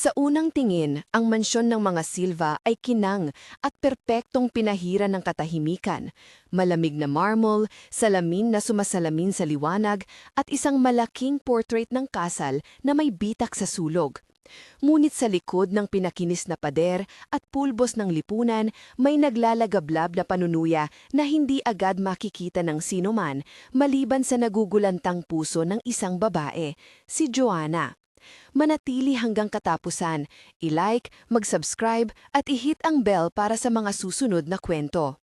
Sa unang tingin, ang mansyon ng mga Silva ay kinang at perpektong pinahiran ng katahimikan. Malamig na marble, salamin na sumasalamin sa liwanag, at isang malaking portrait ng kasal na may bitak sa sulog. Ngunit sa likod ng pinakinis na pader at pulbos ng lipunan, may naglalagablab na panunuya na hindi agad makikita ng sinuman maliban sa nagugulantang puso ng isang babae, si Joanna. Manatili hanggang katapusan, i-like, mag-subscribe at i-hit ang bell para sa mga susunod na kwento.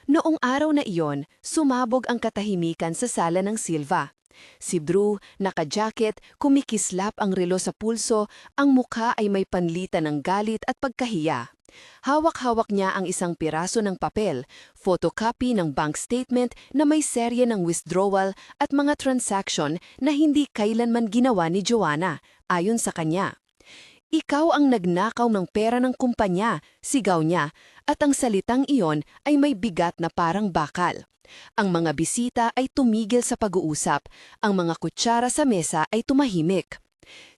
Noong araw na iyon, sumabog ang katahimikan sa sala ng Silva. Si Drew, naka-jacket, kumikislap ang relo sa pulso, ang mukha ay may panlitan ng galit at pagkahiya. Hawak-hawak niya ang isang piraso ng papel, photocopy ng bank statement na may serye ng withdrawal at mga transaction na hindi kailanman ginawa ni Joanna, ayon sa kanya. Ikaw ang nagnakaw ng pera ng kumpanya, sigaw niya, at ang salitang iyon ay may bigat na parang bakal. Ang mga bisita ay tumigil sa pag-uusap, ang mga kutsara sa mesa ay tumahimik.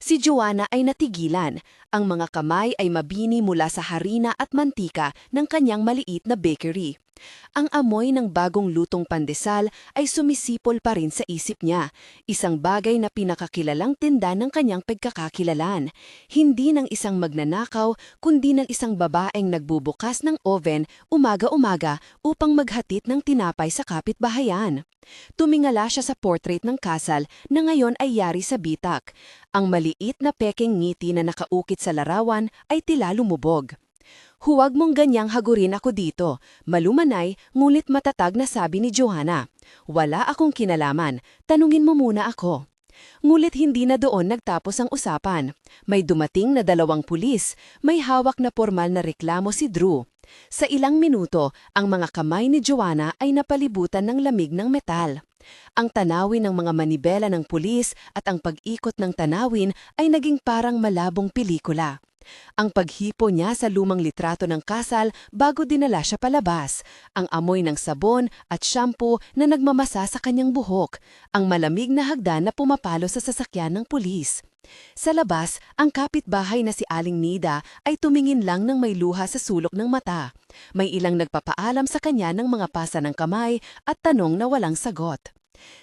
Si Joanna ay natigilan, ang mga kamay ay mabini mula sa harina at mantika ng kanyang maliit na bakery. Ang amoy ng bagong lutong pandesal ay sumisipol pa rin sa isip niya, isang bagay na pinakakilalang tinda ng kanyang pagkakakilalan. Hindi ng isang magnanakaw, kundi ng isang babaeng nagbubukas ng oven umaga-umaga upang maghatid ng tinapay sa kapitbahayan. Tumingala siya sa portrait ng kasal na ngayon ay yari sa bitak. Ang maliit na peking ngiti na nakaukit sa larawan ay tila lumubog. Huwag mong ganyang hagurin ako dito, malumanay ngunit matatag na sabi ni Joanna. Wala akong kinalaman, tanungin mo muna ako. Ngulit hindi na doon nagtapos ang usapan. May dumating na 2 pulis, may hawak na pormal na reklamo si Drew. Sa ilang minuto, ang mga kamay ni Joanna ay napalibutan ng lamig ng metal. Ang tanawin ng mga manibela ng pulis at ang pag-ikot ng tanawin ay naging parang malabong pelikula. Ang paghipo niya sa lumang litrato ng kasal bago dinala siya palabas, ang amoy ng sabon at shampoo na nagmamasa sa kanyang buhok, ang malamig na hagdan na pumapalo sa sasakyan ng pulis. Sa labas, ang kapitbahay na si Aling Nida ay tumingin lang ng may luha sa sulok ng mata. May ilang nagpapaalam sa kanya ng mga pasa ng kamay at tanong na walang sagot.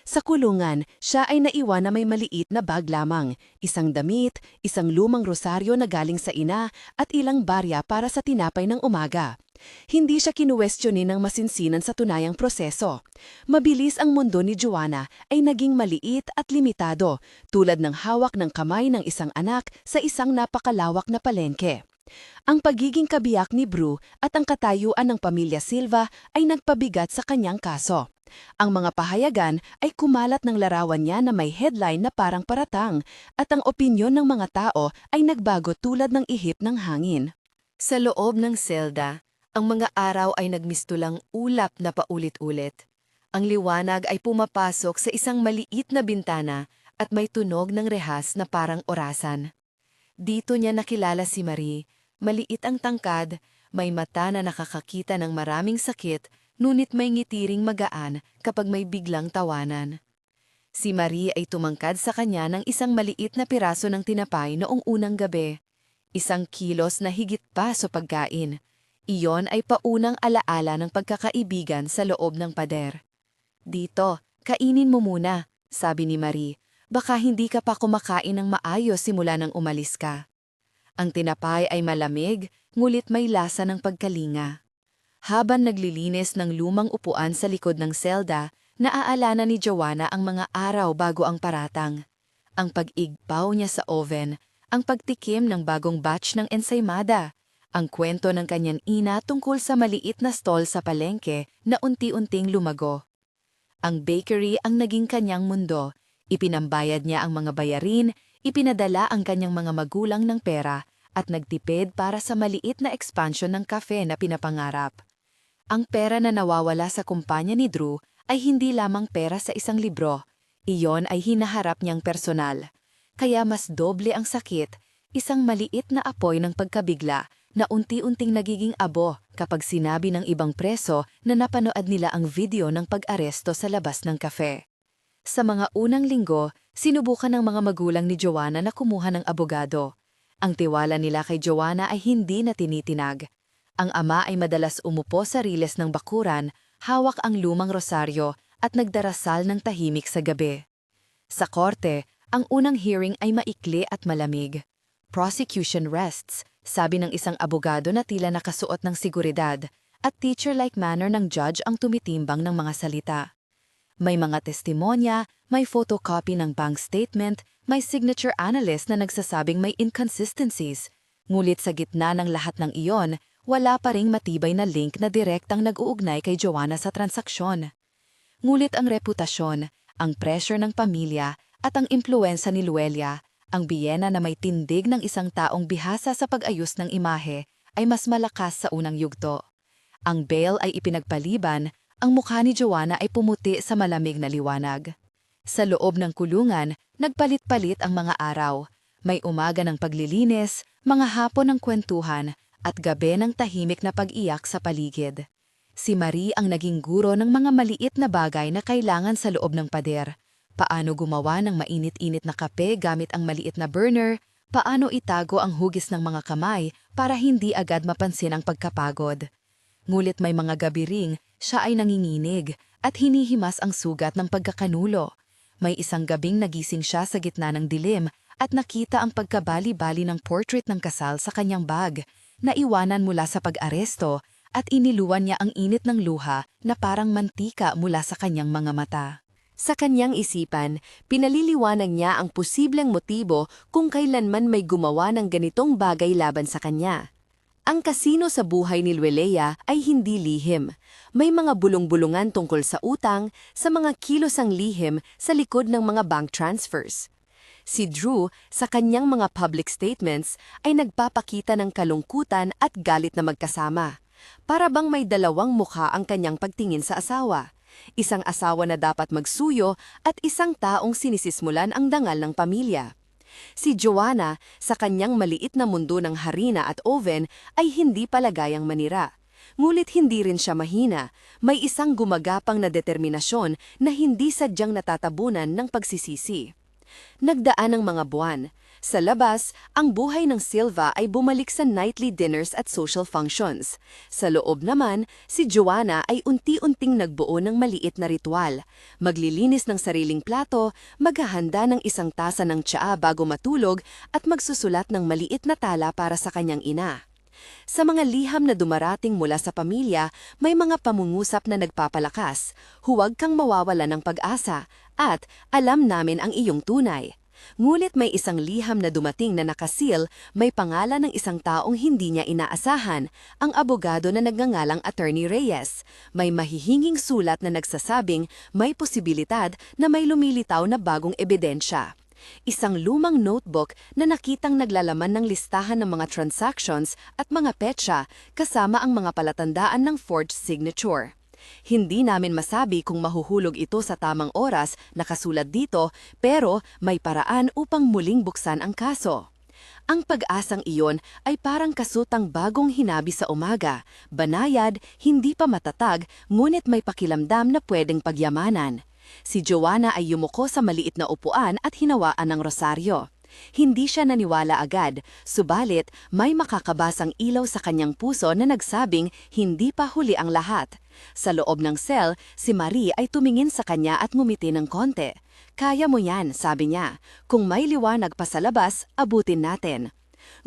Sa kulungan, siya ay naiwan na may maliit na bag lamang, isang damit, isang lumang rosaryo na galing sa ina at ilang barya para sa tinapay ng umaga. Hindi siya kinuwestiyonin ng masinsinan sa tunayang proseso. Mabilis ang mundo ni Joanna ay naging maliit at limitado, tulad ng hawak ng kamay ng isang anak sa isang napakalawak na palengke. Ang pagiging kabiyak ni Drew at ang katayuan ng pamilya Silva ay nagpabigat sa kanyang kaso. Ang mga pahayagan ay kumalat ng larawan niya na may headline na parang paratang at ang opinyon ng mga tao ay nagbago tulad ng ihip ng hangin. Sa loob ng selda, ang mga araw ay nagmistulang ulap na paulit-ulit. Ang liwanag ay pumapasok sa isang maliit na bintana at may tunog ng rehas na parang orasan. Dito niya nakilala si Marie, maliit ang tangkad, may mata na nakakakita ng maraming sakit, ngunit may ngitiring magaan kapag may biglang tawanan. Si Marie ay tumangkad sa kanya ng isang maliit na piraso ng tinapay noong unang gabi. 1 kilos na higit pa sa pagkain. Iyon ay paunang alaala ng pagkakaibigan sa loob ng pader. Dito, kainin mo muna, sabi ni Marie. Baka hindi ka pa kumakain ng maayos simula nang umalis ka. Ang tinapay ay malamig, ngulit may lasa ng pagkalinga. Habang naglilinis ng lumang upuan sa likod ng selda, naaalala ni Joanna ang mga araw bago ang paratang. Ang pag-igpaw niya sa oven, ang pagtikim ng bagong batch ng ensaymada, ang kwento ng kanyang ina tungkol sa maliit na stall sa palengke na unti-unting lumago. Ang bakery ang naging kanyang mundo, ipinambayad niya ang mga bayarin, ipinadala ang kanyang mga magulang ng pera, at nagtipid para sa maliit na expansion ng cafe na pinapangarap. Ang pera na nawawala sa kumpanya ni Drew ay hindi lamang pera sa isang libro. Iyon ay hinaharap niyang personal. Kaya mas doble ang sakit, isang maliit na apoy ng pagkabigla na unti-unting nagiging abo kapag sinabi ng ibang preso na napanood nila ang video ng pag-aresto sa labas ng kafe. Sa mga unang linggo, sinubukan ng mga magulang ni Joanna na kumuha ng abogado. Ang tiwala nila kay Joanna ay hindi na tinitinag. Ang ama ay madalas umupo sa riles ng bakuran, hawak ang lumang rosaryo at nagdarasal ng tahimik sa gabi. Sa korte, ang unang hearing ay maikli at malamig. Prosecution rests, sabi ng isang abogado na tila nakasuot ng seguridad, at teacher-like manner ng judge ang tumitimbang ng mga salita. May mga testimonya, may photocopy ng bank statement, may signature analyst na nagsasabing may inconsistencies. Ngulit sa gitna ng lahat ng iyon, wala pa ring matibay na link na direktang nag-uugnay kay Joanna sa transaksyon. Ngulit ang reputasyon, ang pressure ng pamilya, at ang impluwensa ni Luelia, ang biyena na may tindig ng isang taong bihasa sa pag-ayos ng imahe, ay mas malakas sa unang yugto. Ang bail ay ipinagpaliban, ang mukha ni Joanna ay pumuti sa malamig na liwanag. Sa loob ng kulungan, nagpalit-palit ang mga araw. May umaga ng paglilinis, mga hapon ng kwentuhan, at gabi ng tahimik na pag-iyak sa paligid. Si Marie ang naging guro ng mga maliit na bagay na kailangan sa loob ng pader. Paano gumawa ng mainit-init na kape gamit ang maliit na burner, paano itago ang hugis ng mga kamay para hindi agad mapansin ang pagkapagod. Ngulit may mga gabi ring, siya ay nanginginig at hinihimas ang sugat ng pagkakanulo. May isang gabing nagising siya sa gitna ng dilim at nakita ang pagkabali-bali ng portrait ng kasal sa kanyang bag, naiwanan mula sa pag-aresto at iniluwan niya ang init ng luha na parang mantika mula sa kanyang mga mata. Sa kanyang isipan, pinaliliwanag niya ang posibleng motibo kung kailanman may gumawa ng ganitong bagay laban sa kanya. Ang kasino sa buhay ni Luelea ay hindi lihim. May mga bulong-bulungan tungkol sa utang, sa mga kilosang lihim sa likod ng mga bank transfers. Si Drew, sa kanyang mga public statements, ay nagpapakita ng kalungkutan at galit na magkasama. Para bang may dalawang mukha ang kanyang pagtingin sa asawa. Isang asawa na dapat magsuyo at isang taong sinisismulan ang dangal ng pamilya. Si Joanna, sa kanyang maliit na mundo ng harina at oven, ay hindi palagayang manira. Ngulit hindi rin siya mahina, may isang gumagapang na determinasyon na hindi sadyang natatabunan ng pagsisisi. Nagdaan ang mga buwan. Sa labas, ang buhay ng Silva ay bumalik sa nightly dinners at social functions. Sa loob naman, si Joanna ay unti-unting nagbuo ng maliit na ritual. Maglilinis ng sariling plato, maghahanda ng isang tasa ng tsaa bago matulog at magsusulat ng maliit na tala para sa kanyang ina. Sa mga liham na dumarating mula sa pamilya, may mga pamungusap na nagpapalakas, huwag kang mawawala ng pag-asa, at alam namin ang iyong tunay. Ngulit may isang liham na dumating na nakasil, may pangalan ng isang taong hindi niya inaasahan, ang abogado na nagngangalang Attorney Reyes. May mahihinging sulat na nagsasabing may posibilidad na may lumilitaw na bagong ebidensya. Isang lumang notebook na nakitang naglalaman ng listahan ng mga transactions at mga petsa kasama ang mga palatandaan ng forged signature. Hindi namin masabi kung mahuhulog ito sa tamang oras nakasulat dito, pero may paraan upang muling buksan ang kaso. Ang pag-asang iyon ay parang kasutang bagong hinabi sa umaga, banayad, hindi pa matatag, ngunit may pakilamdam na pwedeng pagyamanan. Si Joanna ay yumuko sa maliit na upuan at hinawaan ng rosaryo. Hindi siya naniwala agad, subalit may makakabasang ilaw sa kanyang puso na nagsabing hindi pa huli ang lahat. Sa loob ng cell, si Marie ay tumingin sa kanya at ngumiti ng konti. "Kaya mo yan," sabi niya. "Kung may liwanag pa sa labas, abutin natin."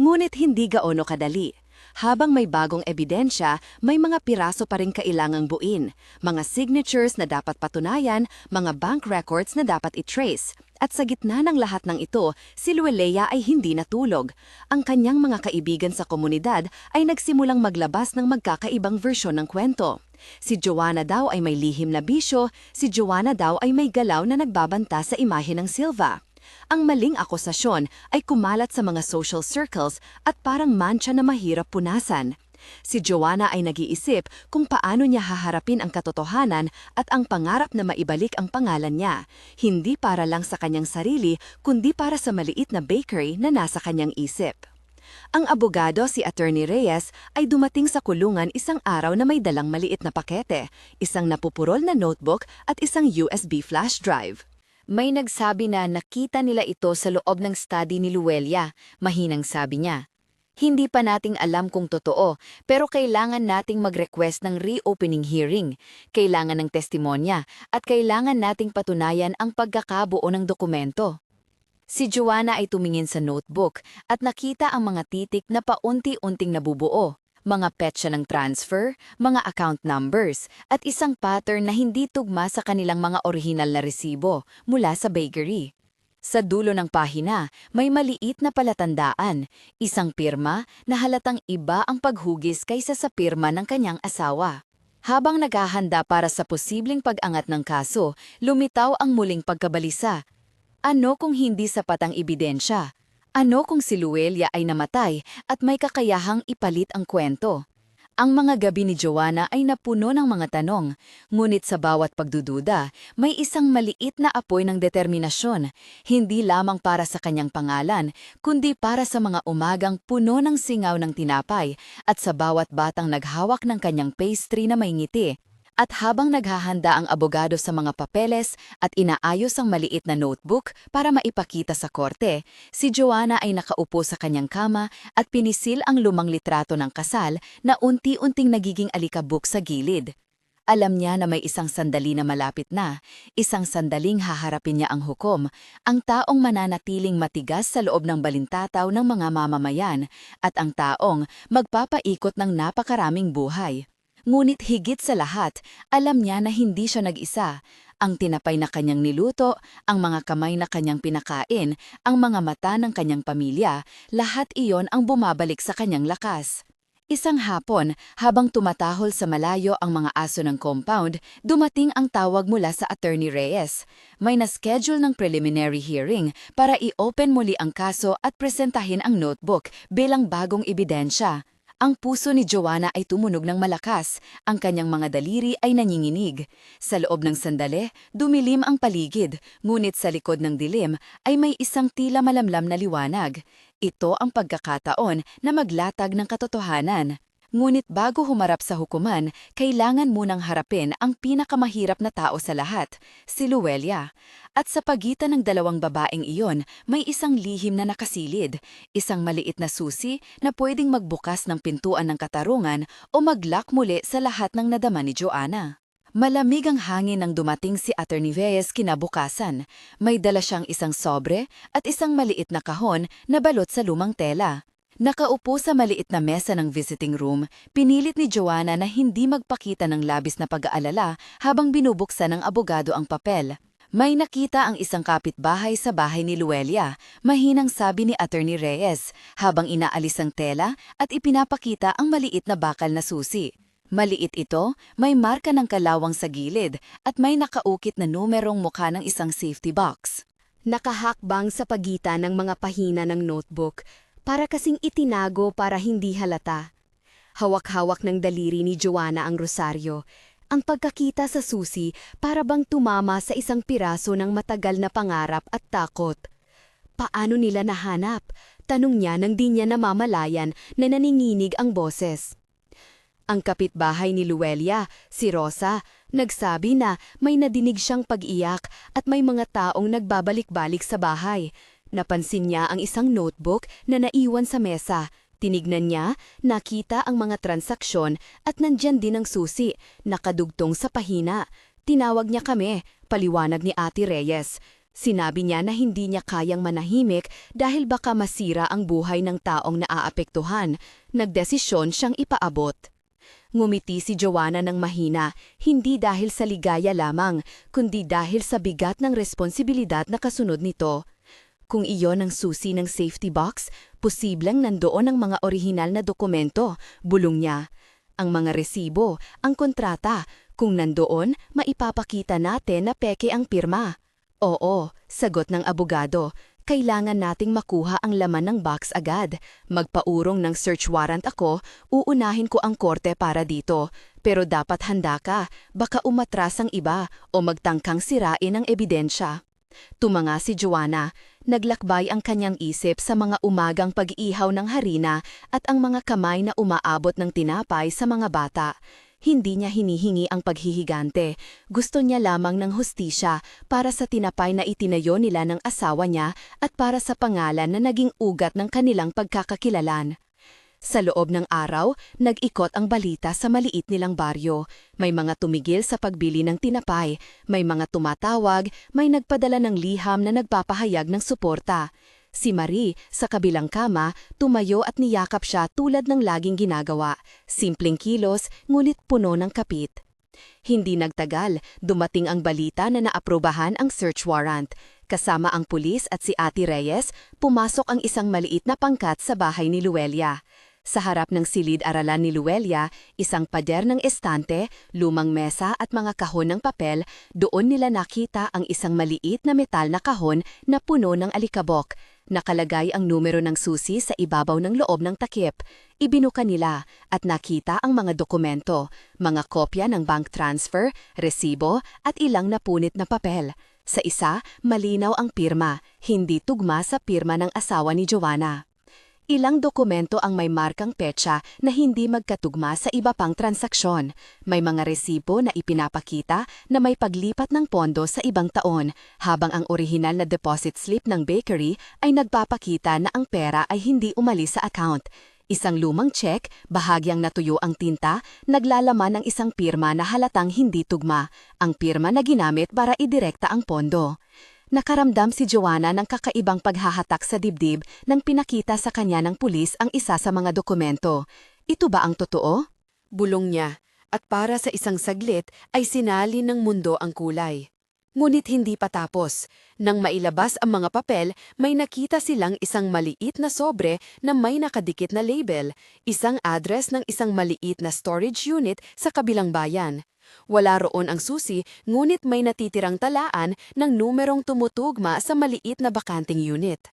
Ngunit hindi gaano kadali. Habang may bagong ebidensya, may mga piraso pa rin kailangang buuin, mga signatures na dapat patunayan, mga bank records na dapat i-trace. At sa gitna ng lahat ng ito, si Luelea ay hindi natulog. Ang kanyang mga kaibigan sa komunidad ay nagsimulang maglabas ng magkakaibang versyon ng kwento. Si Joanna daw ay may lihim na bisyo, si Joanna daw ay may galaw na nagbabanta sa imahe ng Silva. Ang maling akusasyon ay kumalat sa mga social circles at parang mancha na mahirap punasan. Si Joanna ay nag-iisip kung paano niya haharapin ang katotohanan at ang pangarap na maibalik ang pangalan niya, hindi para lang sa kanyang sarili kundi para sa maliit na bakery na nasa kanyang isip. Ang abogado si Attorney Reyes ay dumating sa kulungan isang araw na may dalang maliit na pakete, isang napupurol na notebook at isang USB flash drive. May nagsabi na nakita nila ito sa loob ng study ni Luelia, mahinang sabi niya. Hindi pa nating alam kung totoo, pero kailangan nating mag-request ng reopening hearing, kailangan ng testimonya, at kailangan nating patunayan ang pagkakabuo ng dokumento. Si Joanna ay tumingin sa notebook at nakita ang mga titik na paunti-unting nabubuo, mga petsa ng transfer, mga account numbers, at isang pattern na hindi tugma sa kanilang mga orihinal na resibo mula sa bakery. Sa dulo ng pahina, may maliit na palatandaan, isang pirma na halatang iba ang paghugis kaysa sa pirma ng kanyang asawa. Habang naghahanda para sa posibleng pag-angat ng kaso, lumitaw ang muling pagkabalisa. Ano kung hindi sapat ang ebidensya? Ano kung si Luelia ay namatay at may kakayahang ipalit ang kwento? Ang mga gabi ni Joanna ay napuno ng mga tanong, ngunit sa bawat pagdududa, may isang maliit na apoy ng determinasyon, hindi lamang para sa kanyang pangalan, kundi para sa mga umagang puno ng singaw ng tinapay at sa bawat batang naghawak ng kanyang pastry na may ngiti. At habang naghahanda ang abogado sa mga papeles at inaayos ang maliit na notebook para maipakita sa korte, si Joanna ay nakaupo sa kanyang kama at pinisil ang lumang litrato ng kasal na unti-unting nagiging alikabok sa gilid. Alam niya na may isang sandali na malapit na, isang sandaling haharapin niya ang hukom, ang taong mananatiling matigas sa loob ng balintataw ng mga mamamayan at ang taong magpapaikot ng napakaraming buhay. Ngunit higit sa lahat, alam niya na hindi siya nag-isa. Ang tinapay na kanyang niluto, ang mga kamay na kanyang pinakain, ang mga mata ng kanyang pamilya, lahat iyon ang bumabalik sa kanyang lakas. Isang hapon, habang tumatahol sa malayo ang mga aso ng compound, dumating ang tawag mula sa Attorney Reyes. May na-schedule ng preliminary hearing para i-open muli ang kaso at presentahin ang notebook bilang bagong ebidensya. Ang puso ni Joanna ay tumunog ng malakas, ang kanyang mga daliri ay nanginginig. Sa loob ng sandali, dumilim ang paligid, ngunit sa likod ng dilim ay may isang tila malamlam na liwanag. Ito ang pagkakataon na maglatag ng katotohanan. Ngunit bago humarap sa hukuman, kailangan munang harapin ang pinakamahirap na tao sa lahat, si Luelia. At sa pagitan ng dalawang babaeng iyon, may isang lihim na nakasilid, isang maliit na susi na pwedeng magbukas ng pintuan ng katarungan o mag-lock muli sa lahat ng nadama ni Joanna. Malamig ang hangin nang dumating si Attorney Reyes kinabukasan. May dala siyang isang sobre at isang maliit na kahon na balot sa lumang tela. Nakaupo sa maliit na mesa ng visiting room, pinilit ni Joanna na hindi magpakita ng labis na pag-aalala habang binubuksan ng abogado ang papel. May nakita ang isang kapitbahay sa bahay ni Luelia, mahinang sabi ni Attorney Reyes, habang inaalis ang tela at ipinapakita ang maliit na bakal na susi. Maliit ito, may marka ng kalawang sa gilid at may nakaukit na numerong mukha ng isang safety box. Nakahakbang sa pagitan ng mga pahina ng notebook, para kasing itinago para hindi halata. Hawak-hawak ng daliri ni Joanna ang rosaryo. Ang pagkakita sa susi para bang tumama sa isang piraso ng matagal na pangarap at takot. Paano nila nahanap? Tanong niya nang di niya namamalayan na naninginig ang boses. Ang kapitbahay ni Luelia, si Rosa, nagsabi na may nadinig siyang pag-iyak at may mga taong nagbabalik-balik sa bahay. Napansin niya ang isang notebook na naiwan sa mesa. Tinignan niya, nakita ang mga transaksyon at nandyan din ang susi, nakadugtong sa pahina. Tinawag niya kami, paliwanag ni Ate Reyes. Sinabi niya na hindi niya kayang manahimik dahil baka masira ang buhay ng taong naaapektuhan. Nagdesisyon siyang ipaabot. Ngumiti si Joanna ng mahina, hindi dahil sa ligaya lamang, kundi dahil sa bigat ng responsibilidad na kasunod nito. Kung iyon ang susi ng safety box, posibleng nandoon ang mga orihinal na dokumento, bulong niya. Ang mga resibo, ang kontrata, kung nandoon, maipapakita natin na peke ang pirma. Oo, sagot ng abogado. Kailangan nating makuha ang laman ng box agad. Magpaurong ng search warrant ako, uunahin ko ang korte para dito. Pero dapat handa ka, baka umatras ang iba o magtangkang sirain ang ebidensya. Tumanga si Joanna, naglakbay ang kanyang isip sa mga umagang pag-ihaw ng harina at ang mga kamay na umaabot ng tinapay sa mga bata. Hindi niya hinihingi ang paghihigante. Gusto niya lamang ng hustisya para sa tinapay na itinayo nila ng asawa niya at para sa pangalan na naging ugat ng kanilang pagkakakilalan. Sa loob ng araw, nag-ikot ang balita sa maliit nilang baryo. May mga tumigil sa pagbili ng tinapay, may mga tumatawag, may nagpadala ng liham na nagpapahayag ng suporta. Si Marie, sa kabilang kama, tumayo at niyakap siya tulad ng laging ginagawa. Simpleng kilos, ngunit puno ng kapit. Hindi nagtagal, dumating ang balita na naaprobahan ang search warrant. Kasama ang pulis at si Ate Reyes, pumasok ang isang maliit na pangkat sa bahay ni Luelia. Sa harap ng silid-aralan ni Luelia, isang pader ng estante, lumang mesa at mga kahon ng papel, doon nila nakita ang isang maliit na metal na kahon na puno ng alikabok. Nakalagay ang numero ng susi sa ibabaw ng loob ng takip. Ibinuka nila at nakita ang mga dokumento, mga kopya ng bank transfer, resibo at ilang napunit na papel. Sa isa, malinaw ang pirma, hindi tugma sa pirma ng asawa ni Joanna. Ilang dokumento ang may markang petsa na hindi magkatugma sa iba pang transaksyon. May mga resibo na ipinapakita na may paglipat ng pondo sa ibang taon, habang ang orihinal na deposit slip ng bakery ay nagpapakita na ang pera ay hindi umalis sa account. Isang lumang check, bahagyang natuyo ang tinta, naglalaman ng isang pirma na halatang hindi tugma, ang pirma na ginamit para idirekta ang pondo. Nakaramdam si Joanna ng kakaibang paghahatak sa dibdib nang pinakita sa kanya ng pulis ang isa sa mga dokumento. Ito ba ang totoo? Bulong niya, at para sa isang saglit ay sinali ng mundo ang kulay. Ngunit hindi pa tapos. Nang mailabas ang mga papel, may nakita silang isang maliit na sobre na may nakadikit na label, isang address ng isang maliit na storage unit sa kabilang bayan. Wala roon ang susi, ngunit may natitirang talaan ng numerong tumutugma sa maliit na bakanting unit.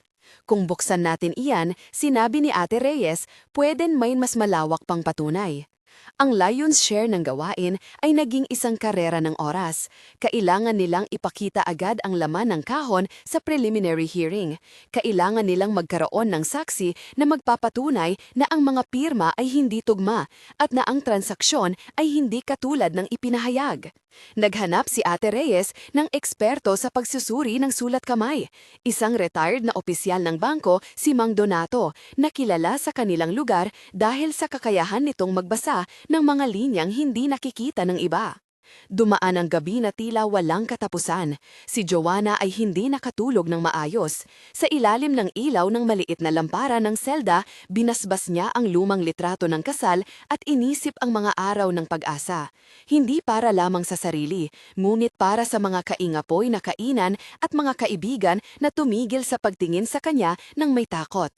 Kung buksan natin iyan, sinabi ni Ate Reyes, pweden may mas malawak pang patunay. Ang lion's share ng gawain ay naging isang karera ng oras. Kailangan nilang ipakita agad ang laman ng kahon sa preliminary hearing. Kailangan nilang magkaroon ng saksi na magpapatunay na ang mga pirma ay hindi tugma at na ang transaksyon ay hindi katulad ng ipinahayag. Naghanap si Ate Reyes ng eksperto sa pagsusuri ng sulat kamay. Isang retired na opisyal ng bangko, si Mang Donato, na kilala sa kanilang lugar dahil sa kakayahan nitong magbasa ng mga linyang hindi nakikita ng iba. Dumaan ang gabi na tila walang katapusan. Si Joanna ay hindi nakatulog ng maayos. Sa ilalim ng ilaw ng maliit na lampara ng selda, binasbas niya ang lumang litrato ng kasal at inisip ang mga araw ng pag-asa. Hindi para lamang sa sarili, ngunit para sa mga kaingapoy na kainan at mga kaibigan na tumigil sa pagtingin sa kanya ng may takot.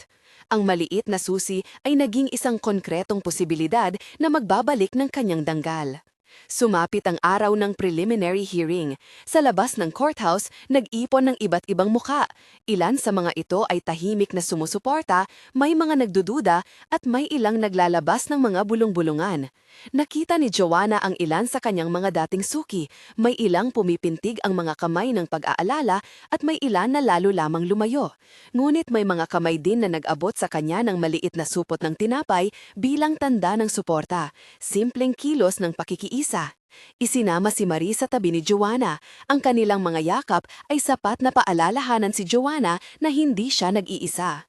Ang maliit na susi ay naging isang konkretong posibilidad na magbabalik ng kanyang danggal. Sumapit ang araw ng preliminary hearing. Sa labas ng courthouse, nag-ipon ng iba't ibang muka. Ilan sa mga ito ay tahimik na sumusuporta, may mga nagdududa at may ilang naglalabas ng mga bulong-bulungan. Nakita ni Joanna ang ilan sa kanyang mga dating suki, may ilang pumipintig ang mga kamay ng pag-aalala at may ilan na lalo lamang lumayo. Ngunit may mga kamay din na nag-abot sa kanya ng maliit na supot ng tinapay bilang tanda ng suporta, simpleng kilos ng pakikiisa. Isinama si Marie sa tabi ni Joanna. Ang kanilang mga yakap ay sapat na paalalahanan si Joanna na hindi siya nag-iisa.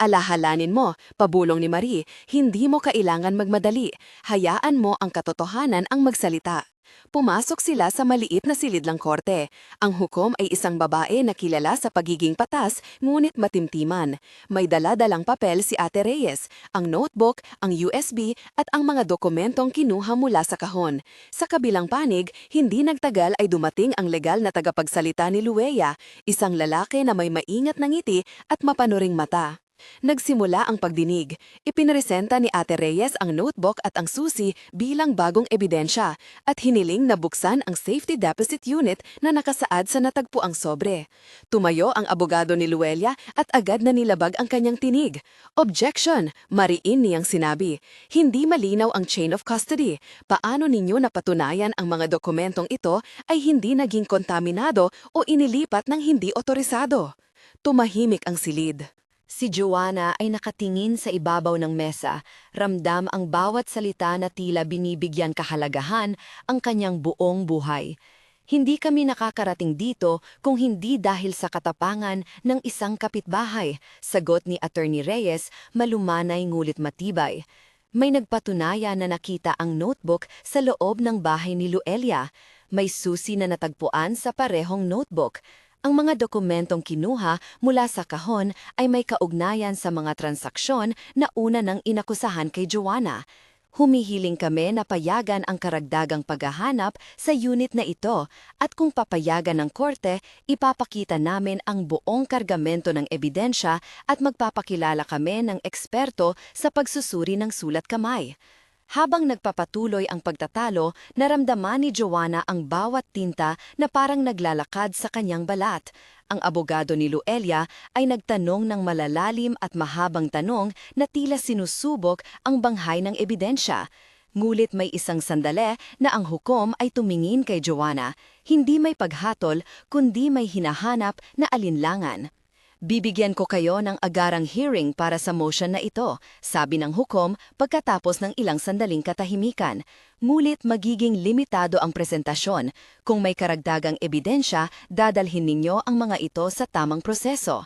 Alahalanin mo, pabulong ni Marie, hindi mo kailangan magmadali. Hayaan mo ang katotohanan ang magsalita. Pumasok sila sa maliit na silidlang korte. Ang hukom ay isang babae na kilala sa pagiging patas ngunit matimtiman. May dala-dalang papel si Ate Reyes, ang notebook, ang USB at ang mga dokumentong kinuha mula sa kahon. Sa kabilang panig, hindi nagtagal ay dumating ang legal na tagapagsalita ni Luelia, isang lalaki na may maingat na ngiti at mapanuring mata. Nagsimula ang pagdinig. Ipinresenta ni Ate Reyes ang notebook at ang susi bilang bagong ebidensya at hiniling na buksan ang safety deposit unit na nakasaad sa natagpuang sobre. Tumayo ang abogado ni Luelia at agad na nilabag ang kanyang tinig. Objection! Mariin niyang sinabi. Hindi malinaw ang chain of custody. Paano ninyo napatunayan ang mga dokumentong ito ay hindi naging kontaminado o inilipat ng hindi otorisado? Tumahimik ang silid. Si Joanna ay nakatingin sa ibabaw ng mesa, ramdam ang bawat salita na tila binibigyan kahalagahan ang kanyang buong buhay. Hindi kami nakakarating dito kung hindi dahil sa katapangan ng isang kapitbahay, sagot ni Attorney Reyes, malumanay ngulit matibay. May nagpatunayan na nakita ang notebook sa loob ng bahay ni Luelia. May susi na natagpuan sa parehong notebook. Ang mga dokumentong kinuha mula sa kahon ay may kaugnayan sa mga transaksyon na una nang inakusahan kay Joanna. Humihiling kami na payagan ang karagdagang paghahanap sa unit na ito at kung papayagan ng korte, ipapakita namin ang buong kargamento ng ebidensya at magpapakilala kami ng eksperto sa pagsusuri ng sulat kamay. Habang nagpapatuloy ang pagtatalo, naramdaman ni Joanna ang bawat tinta na parang naglalakad sa kanyang balat. Ang abogado ni Luelia ay nagtanong ng malalalim at mahabang tanong na tila sinusubok ang banghay ng ebidensya. Ngulit may isang sandali na ang hukom ay tumingin kay Joanna, hindi may paghatol kundi may hinahanap na alinlangan. Bibigyan ko kayo ng agarang hearing para sa motion na ito, sabi ng hukom pagkatapos ng ilang sandaling katahimikan. Ngulit magiging limitado ang presentasyon. Kung may karagdagang ebidensya, dadalhin ninyo ang mga ito sa tamang proseso.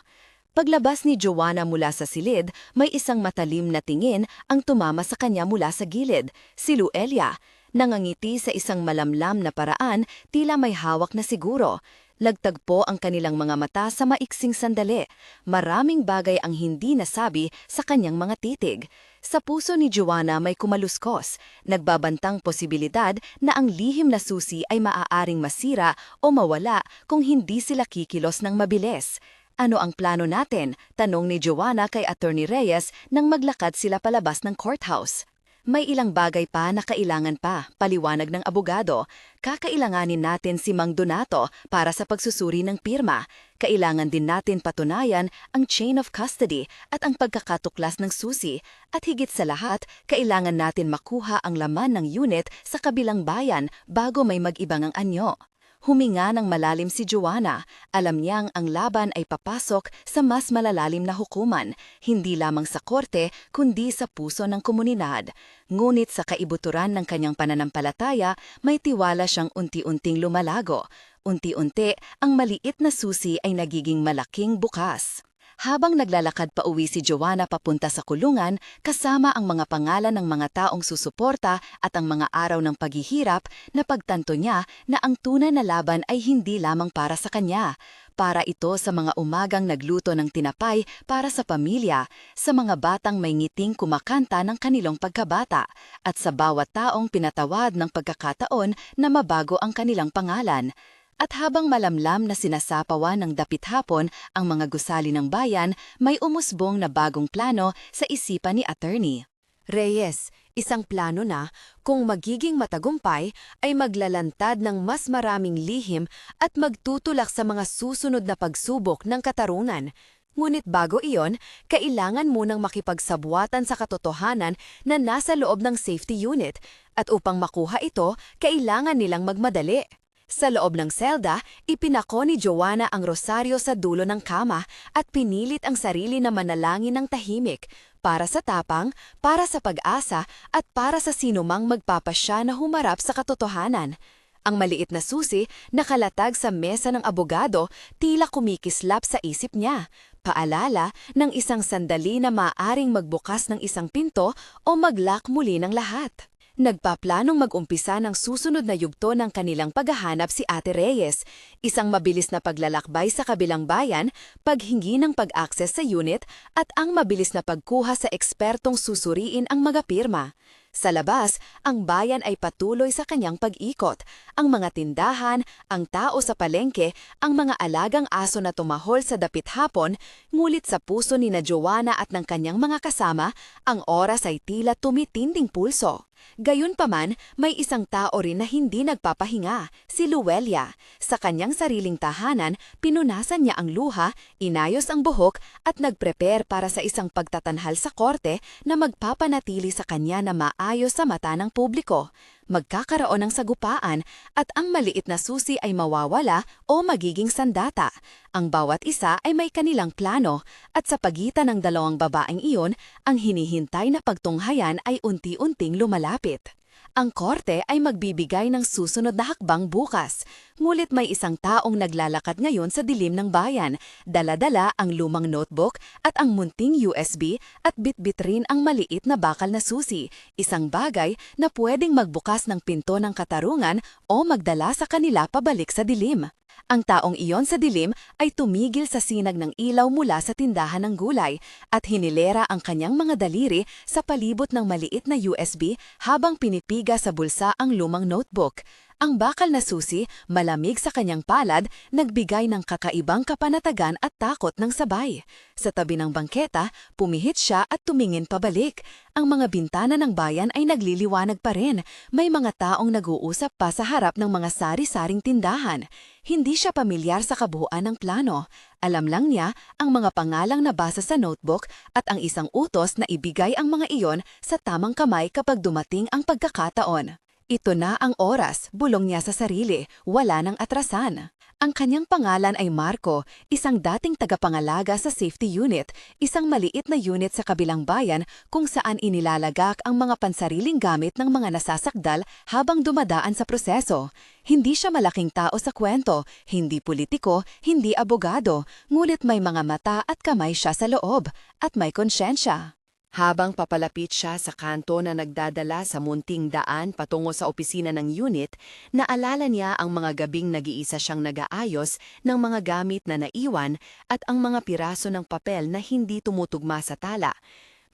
Paglabas ni Joanna mula sa silid, may isang matalim na tingin ang tumama sa kanya mula sa gilid, si Luelia. Nangangiti sa isang malamlam na paraan, tila may hawak na siguro. Lagtagpo ang kanilang mga mata sa maiksing sandali. Maraming bagay ang hindi nasabi sa kanyang mga titig. Sa puso ni Joanna may kumaluskos, nagbabantang posibilidad na ang lihim na susi ay maaaring masira o mawala kung hindi sila kikilos ng mabilis. Ano ang plano natin? Tanong ni Joanna kay Attorney Reyes nang maglakad sila palabas ng courthouse. May ilang bagay pa na kailangan pa, paliwanag ng abogado. Kakailanganin natin si Mang Donato para sa pagsusuri ng pirma. Kailangan din natin patunayan ang chain of custody at ang pagkakatuklas ng susi. At higit sa lahat, kailangan natin makuha ang laman ng unit sa kabilang bayan bago may mag-ibang ang anyo. Huminga ng malalim si Joanna. Alam niyang ang laban ay papasok sa mas malalalim na hukuman, hindi lamang sa korte kundi sa puso ng komunidad. Ngunit sa kaibuturan ng kanyang pananampalataya, may tiwala siyang unti-unting lumalago. Unti-unti, ang maliit na susi ay nagiging malaking bukas. Habang naglalakad pa uwi si Joanna papunta sa kulungan, kasama ang mga pangalan ng mga taong susuporta at ang mga araw ng paghihirap, napagtanto niya na ang tunay na laban ay hindi lamang para sa kanya. Para ito sa mga umagang nagluto ng tinapay para sa pamilya, sa mga batang may ngiting kumakanta ng kanilang pagkabata, at sa bawat taong pinatawad ng pagkakataon na mabago ang kanilang pangalan. At habang malamlam na sinasapawan ng dapit hapon ang mga gusali ng bayan, may umusbong na bagong plano sa isipan ni Attorney Reyes, isang plano na, kung magiging matagumpay, ay maglalantad ng mas maraming lihim at magtutulak sa mga susunod na pagsubok ng katarungan. Ngunit bago iyon, kailangan munang makipagsabwatan sa katotohanan na nasa loob ng safety unit, at upang makuha ito, kailangan nilang magmadali. Sa loob ng selda, ipinako ni Joanna ang rosaryo sa dulo ng kama at pinilit ang sarili na manalangin ng tahimik, para sa tapang, para sa pag-asa at para sa sinumang magpapasya na humarap sa katotohanan. Ang maliit na susi, nakalatag sa mesa ng abogado, tila kumikislap sa isip niya. Paalala ng isang sandali na maaaring magbukas ng isang pinto o mag-lock muli ng lahat. Nagpaplanong mag-umpisa ng susunod na yugto ng kanilang paghahanap si Ate Reyes, isang mabilis na paglalakbay sa kabilang bayan, paghingi ng pag-access sa unit, at ang mabilis na pagkuha sa ekspertong susuriin ang mga pirma. Sa labas, ang bayan ay patuloy sa kanyang pag-ikot. Ang mga tindahan, ang tao sa palengke, ang mga alagang aso na tumahol sa dapit hapon, ngulit sa puso ni na Joanna at ng kanyang mga kasama, ang oras ay tila tumitinding pulso. Gayunpaman, may isang tao rin na hindi nagpapahinga, si Luelia. Sa kanyang sariling tahanan, pinunasan niya ang luha, inayos ang buhok, at nag-prepare para sa isang pagtatanhal sa korte na magpapanatili sa kanya na maayos sa mata ng publiko. magkakaroon ng sagupaan at ang maliit na susi ay mawawala o magiging sandata. Ang bawat isa ay may kanilang plano at sa pagitan ng dalawang babaeng iyon, ang hinihintay na pagtunghayan ay unti-unting lumalapit. Ang korte ay magbibigay ng susunod na hakbang bukas, ngulit may isang taong naglalakad ngayon sa dilim ng bayan, dala-dala ang lumang notebook at ang munting USB at bitbit rin ang maliit na bakal na susi, isang bagay na pwedeng magbukas ng pinto ng katarungan o magdala sa kanila pabalik sa dilim. Ang taong iyon sa dilim ay tumigil sa sinag ng ilaw mula sa tindahan ng gulay at hinilera ang kanyang mga daliri sa palibot ng maliit na USB habang pinipiga sa bulsa ang lumang notebook. Ang bakal na susi, malamig sa kanyang palad, nagbigay ng kakaibang kapanatagan at takot ng sabay. Sa tabi ng bangketa, pumihit siya at tumingin pabalik. Ang mga bintana ng bayan ay nagliliwanag pa rin. May mga taong nag-uusap pa sa harap ng mga sari-saring tindahan. Hindi siya pamilyar sa kabuuan ng plano. Alam lang niya ang mga pangalang nabasa sa notebook at ang isang utos na ibigay ang mga iyon sa tamang kamay kapag dumating ang pagkakataon. Ito na ang oras, bulong niya sa sarili, wala nang atrasan. Ang kanyang pangalan ay Marco, isang dating tagapangalaga sa safety unit, isang maliit na unit sa kabilang bayan kung saan inilalagak ang mga pansariling gamit ng mga nasasakdal habang dumadaan sa proseso. Hindi siya malaking tao sa kwento, hindi politiko, hindi abogado, ngulit may mga mata at kamay siya sa loob, at may konsyensya. Habang papalapit siya sa kanto na nagdadala sa munting daan patungo sa opisina ng unit, naalala niya ang mga gabing nag-iisa siyang nag-aayos ng mga gamit na naiwan at ang mga piraso ng papel na hindi tumutugma sa tala.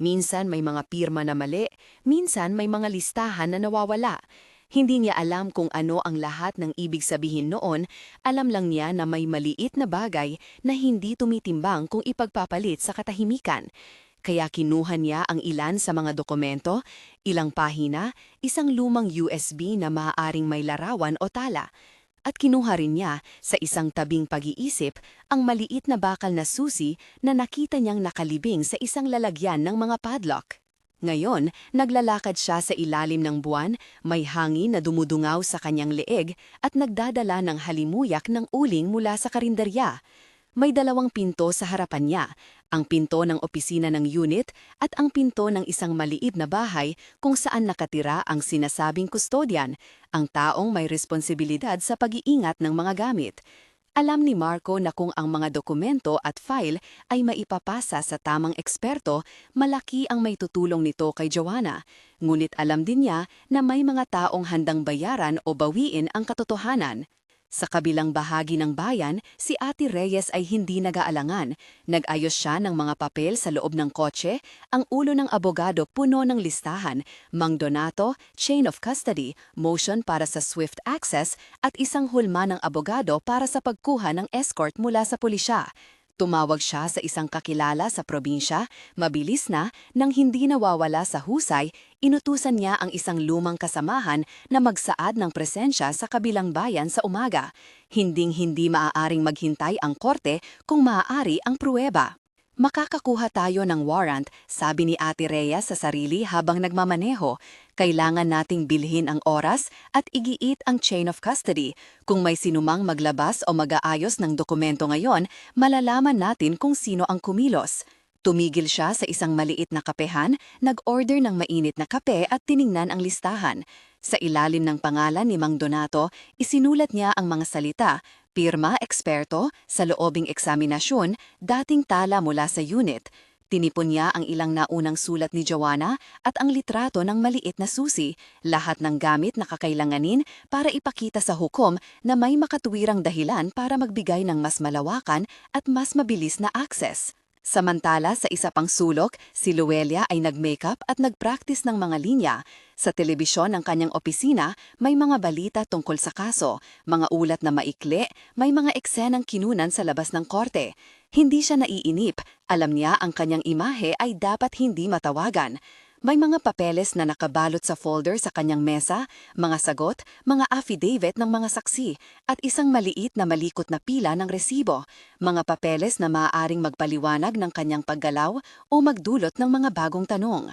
Minsan may mga pirma na mali, minsan may mga listahan na nawawala. Hindi niya alam kung ano ang lahat ng ibig sabihin noon, alam lang niya na may maliit na bagay na hindi tumitimbang kung ipagpapalit sa katahimikan. Kaya kinuha niya ang ilan sa mga dokumento, ilang pahina, isang lumang USB na maaaring may larawan o tala. At kinuha rin niya sa isang tabing pag-iisip ang maliit na bakal na susi na nakita niyang nakalibing sa isang lalagyan ng mga padlock. Ngayon, naglalakad siya sa ilalim ng buwan, may hangin na dumudungaw sa kanyang leeg at nagdadala ng halimuyak ng uling mula sa karinderya. May dalawang pinto sa harapan niya, ang pinto ng opisina ng unit at ang pinto ng isang maliit na bahay kung saan nakatira ang sinasabing kustodyan, ang taong may responsibilidad sa pag-iingat ng mga gamit. Alam ni Marco na kung ang mga dokumento at file ay maipapasa sa tamang eksperto, malaki ang may tutulong nito kay Joanna. Ngunit alam din niya na may mga taong handang bayaran o bawiin ang katotohanan. Sa kabilang bahagi ng bayan, si Ate Reyes ay hindi nag-aalangan. Nag-ayos siya ng mga papel sa loob ng kotse, ang ulo ng abogado puno ng listahan, Mang Donato, chain of custody, motion para sa swift access, at isang hulma ng abogado para sa pagkuha ng escort mula sa pulisya. Tumawag siya sa isang kakilala sa probinsya, mabilis na, nang hindi nawawala sa husay, inutusan niya ang isang lumang kasamahan na magsaad ng presensya sa kabilang bayan sa umaga. Hinding-hindi maaaring maghintay ang korte kung maaari ang pruweba. Makakakuha tayo ng warrant, sabi ni Ate Reyes sa sarili habang nagmamaneho. Kailangan nating bilhin ang oras at igiit ang chain of custody. Kung may sinumang maglabas o mag-aayos ng dokumento ngayon, malalaman natin kung sino ang kumilos. Tumigil siya sa isang maliit na kapehan, nag-order ng mainit na kape at tiningnan ang listahan. Sa ilalim ng pangalan ni Mang Donato, isinulat niya ang mga salita, pirma, eksperto, sa loobing eksaminasyon, dating tala mula sa unit. Tinipon niya ang ilang naunang sulat ni Joanna at ang litrato ng maliit na susi, lahat ng gamit na kakailanganin para ipakita sa hukom na may makatuwirang dahilan para magbigay ng mas malawakan at mas mabilis na access. Samantala sa isa pang sulok, si Luelia ay nag-makeup at nag-practice ng mga linya. Sa telebisyon ng kanyang opisina, may mga balita tungkol sa kaso, mga ulat na maikli, may mga eksenang kinunan sa labas ng korte. Hindi siya naiinip, alam niya ang kanyang imahe ay dapat hindi matawagan. May mga papeles na nakabalot sa folder sa kanyang mesa, mga sagot, mga affidavit ng mga saksi, at isang maliit na malikot na pila ng resibo, mga papeles na maaaring magpaliwanag ng kanyang paggalaw o magdulot ng mga bagong tanong.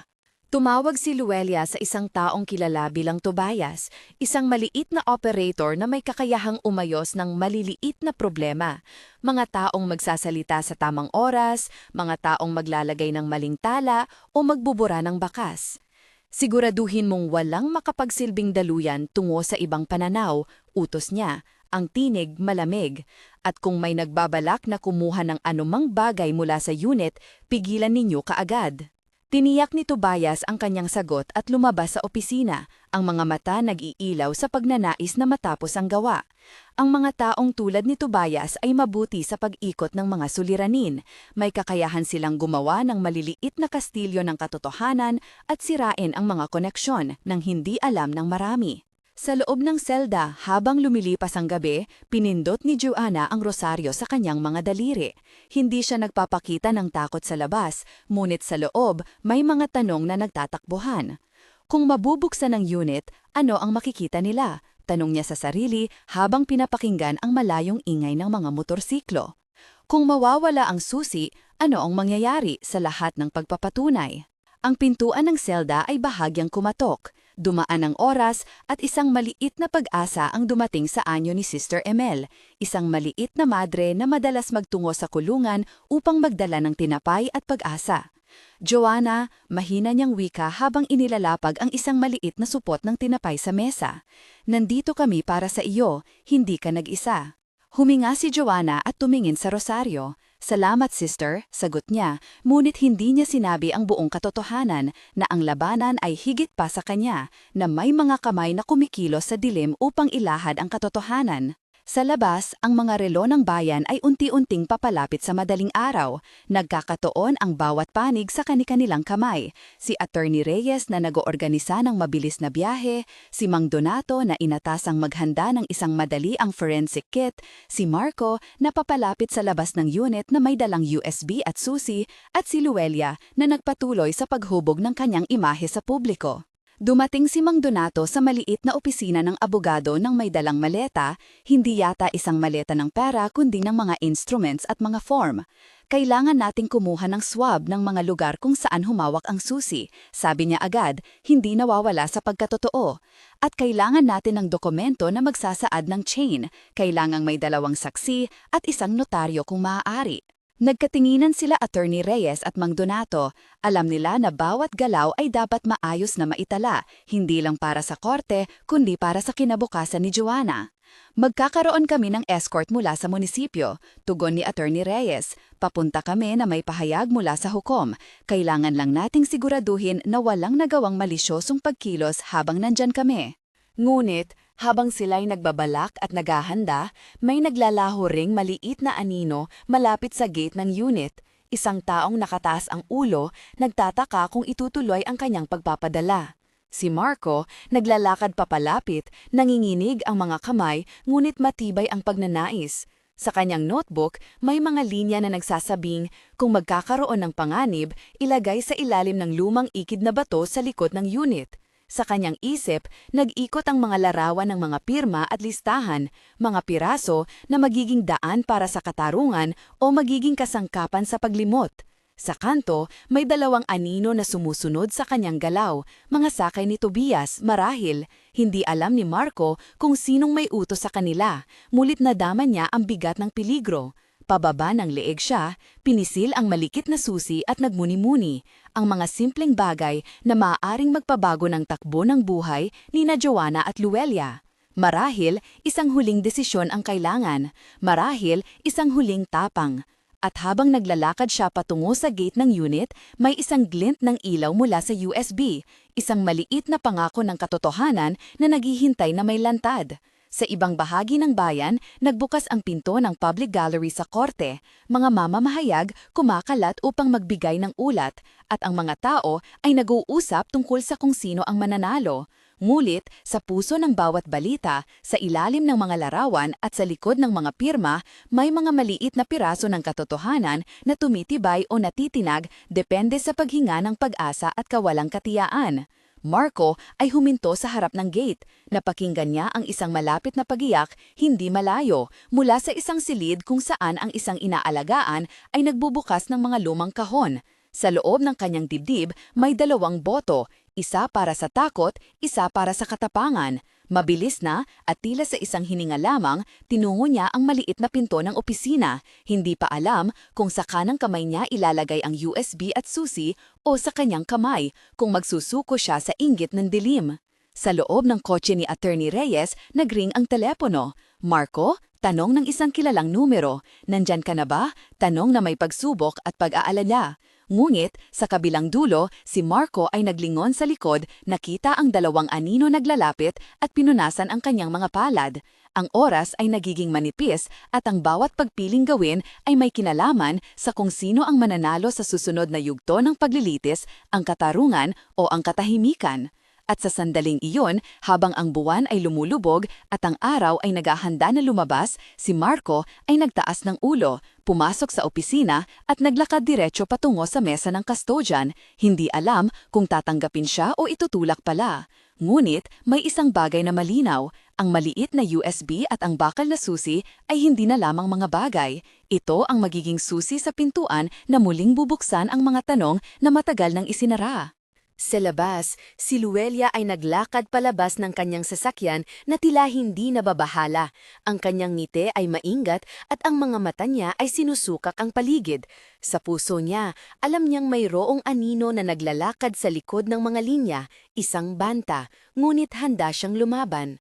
Tumawag si Luelia sa isang taong kilala bilang Tobias, isang maliit na operator na may kakayahang umayos ng maliliit na problema. Mga taong magsasalita sa tamang oras, mga taong maglalagay ng maling tala o magbubura ng bakas. Siguraduhin mong walang makapagsilbing daluyan tungo sa ibang pananaw, utos niya, ang tinig malamig. At kung may nagbabalak na kumuha ng anumang bagay mula sa unit, pigilan ninyo kaagad. Tiniyak ni Tobias ang kanyang sagot at lumabas sa opisina, ang mga mata nag-iilaw sa pagnanais na matapos ang gawa. Ang mga taong tulad ni Tobias ay mabuti sa pag-ikot ng mga suliranin. May kakayahan silang gumawa ng maliliit na kastilyo ng katotohanan at sirain ang mga koneksyon nang hindi alam ng marami. Sa loob ng selda, habang lumilipas ang gabi, pinindot ni Joanna ang rosaryo sa kanyang mga daliri. Hindi siya nagpapakita ng takot sa labas, ngunit sa loob, may mga tanong na nagtatakbuhan. Kung mabubuksan ang unit, ano ang makikita nila? Tanong niya sa sarili habang pinapakinggan ang malayong ingay ng mga motorsiklo. Kung mawawala ang susi, ano ang mangyayari sa lahat ng pagpapatunay? Ang pintuan ng selda ay bahagyang kumatok. Dumaan ang oras at isang maliit na pag-asa ang dumating sa anyo ni Sister Emel, isang maliit na madre na madalas magtungo sa kulungan upang magdala ng tinapay at pag-asa. Joanna, mahina niyang wika habang inilalapag ang isang maliit na supot ng tinapay sa mesa. Nandito kami para sa iyo, hindi ka nag-isa. Huminga si Joanna at tumingin sa rosaryo. Salamat sister, sagot niya, ngunit hindi niya sinabi ang buong katotohanan na ang labanan ay higit pa sa kanya, na may mga kamay na kumikilos sa dilim upang ilahad ang katotohanan. Sa labas, ang mga relo ng bayan ay unti-unting papalapit sa madaling araw. Nagkakatoon ang bawat panig sa kani-kanilang kamay. Si Attorney Reyes na nag-oorganisa ng mabilis na biyahe, si Mang Donato na inatasang maghanda ng isang madali ang forensic kit, si Marco na papalapit sa labas ng unit na may dalang USB at susi, at si Luelia na nagpatuloy sa paghubog ng kanyang imahe sa publiko. Dumating si Mang Donato sa maliit na opisina ng abogado ng may dalang maleta, hindi yata isang maleta ng pera kundi ng mga instruments at mga form. Kailangan nating kumuha ng swab ng mga lugar kung saan humawak ang susi, sabi niya agad, hindi nawawala sa pagkatotoo. At kailangan natin ng dokumento na magsasaad ng chain, kailangang may dalawang saksi at isang notaryo kung maaari. Nagkatinginan sila Attorney Reyes at Mang Donato. Alam nila na bawat galaw ay dapat maayos na maitala, hindi lang para sa korte, kundi para sa kinabukasan ni Joanna. Magkakaroon kami ng escort mula sa munisipyo, tugon ni Attorney Reyes. Papunta kami na may pahayag mula sa hukom. Kailangan lang nating siguraduhin na walang nagawang malisyosong pagkilos habang nandyan kami. Ngunit, habang sila'y nagbabalak at naghahanda, may naglalaho ring maliit na anino malapit sa gate ng unit. Isang taong nakataas ang ulo, nagtataka kung itutuloy ang kanyang pagpapadala. Si Marco, naglalakad papalapit, nanginginig ang mga kamay, ngunit matibay ang pagnanais. Sa kanyang notebook, may mga linya na nagsasabing, kung magkakaroon ng panganib, ilagay sa ilalim ng lumang ikid na bato sa likod ng unit. Sa kanyang isip, nag-ikot ang mga larawan ng mga pirma at listahan, mga piraso na magiging daan para sa katarungan o magiging kasangkapan sa paglimot. Sa kanto, may dalawang anino na sumusunod sa kanyang galaw, mga sakay ni Tobias, marahil. Hindi alam ni Marco kung sinong may utos sa kanila, mulit nadama niya ang bigat ng peligro. Pababa ng leeg siya, pinisil ang malikit na susi at nagmuni-muni, ang mga simpleng bagay na maaaring magpabago ng takbo ng buhay ni na Joanna at Luelia. Marahil, isang huling desisyon ang kailangan. Marahil, isang huling tapang. At habang naglalakad siya patungo sa gate ng unit, may isang glint ng ilaw mula sa USB, isang maliit na pangako ng katotohanan na naghihintay na may lantad. Sa ibang bahagi ng bayan, nagbukas ang pinto ng public gallery sa korte. Mga mamamahayag kumakalat upang magbigay ng ulat, at ang mga tao ay nag-uusap tungkol sa kung sino ang mananalo. Ngunit, sa puso ng bawat balita, sa ilalim ng mga larawan at sa likod ng mga pirma, may mga maliit na piraso ng katotohanan na tumitibay o natitinag depende sa paghinga ng pag-asa at kawalang katiyaan. Marco ay huminto sa harap ng gate. Napakinggan niya ang isang malapit na pagiyak, hindi malayo, mula sa isang silid kung saan ang isang inaalagaan ay nagbubukas ng mga lumang kahon. Sa loob ng kanyang dibdib, may 2 boto, isa para sa takot, isa para sa katapangan. Mabilis na at tila sa isang hininga lamang, tinungo niya ang maliit na pinto ng opisina. Hindi pa alam kung sa kanang kamay niya ilalagay ang USB at susi o sa kanyang kamay kung magsusuko siya sa inggit ng dilim. Sa loob ng kotse ni Attorney Reyes, nagring ang telepono. Marco? Tanong ng isang kilalang numero. Nandyan ka na ba? Tanong na may pagsubok at pag-aalala. Ngunit, sa kabilang dulo, si Marco ay naglingon sa likod, nakita ang 2 anino naglalapit at pinunasan ang kanyang mga palad. Ang oras ay nagiging manipis at ang bawat pagpiling gawin ay may kinalaman sa kung sino ang mananalo sa susunod na yugto ng paglilitis, ang katarungan o ang katahimikan. At sa sandaling iyon, habang ang buwan ay lumulubog at ang araw ay naghahanda na lumabas, si Marco ay nagtaas ng ulo, pumasok sa opisina at naglakad diretso patungo sa mesa ng custodian, hindi alam kung tatanggapin siya o itutulak pala. Ngunit may isang bagay na malinaw, ang maliit na USB at ang bakal na susi ay hindi na lamang mga bagay. Ito ang magiging susi sa pintuan na muling bubuksan ang mga tanong na matagal nang isinara. Sa labas, si Luelia ay naglakad palabas ng kanyang sasakyan na tila hindi nababahala. Ang kanyang ngiti ay maingat at ang mga mata niya ay sinusukak ang paligid. Sa puso niya, alam niyang mayroong anino na naglalakad sa likod ng mga linya, isang banta, ngunit handa siyang lumaban.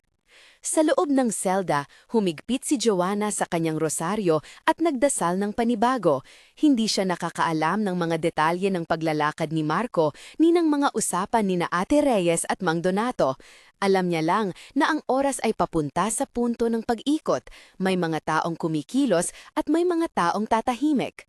Sa loob ng selda, humigpit si Joanna sa kanyang rosaryo at nagdasal ng panibago. Hindi siya nakakaalam ng mga detalye ng paglalakad ni Marco ni ng mga usapan ni na Ate Reyes at Mang Donato. Alam niya lang na ang oras ay papunta sa punto ng pag-ikot. May mga taong kumikilos at may mga taong tatahimik.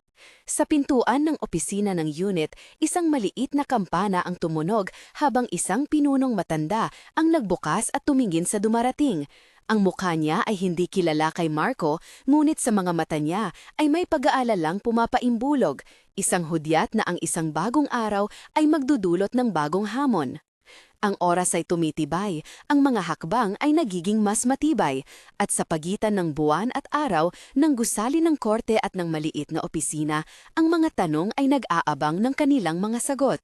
Sa pintuan ng opisina ng unit, isang maliit na kampana ang tumunog habang isang pinunong matanda ang nagbukas at tumingin sa dumarating. Ang mukha niya ay hindi kilala kay Marco, ngunit sa mga mata niya ay may pag-aalalang pumapaimbulog, isang hudyat na ang isang bagong araw ay magdudulot ng bagong hamon. Ang oras ay tumitibay, ang mga hakbang ay nagiging mas matibay, at sa pagitan ng buwan at araw, ng gusali ng korte at ng maliit na opisina, ang mga tanong ay nag-aabang ng kanilang mga sagot.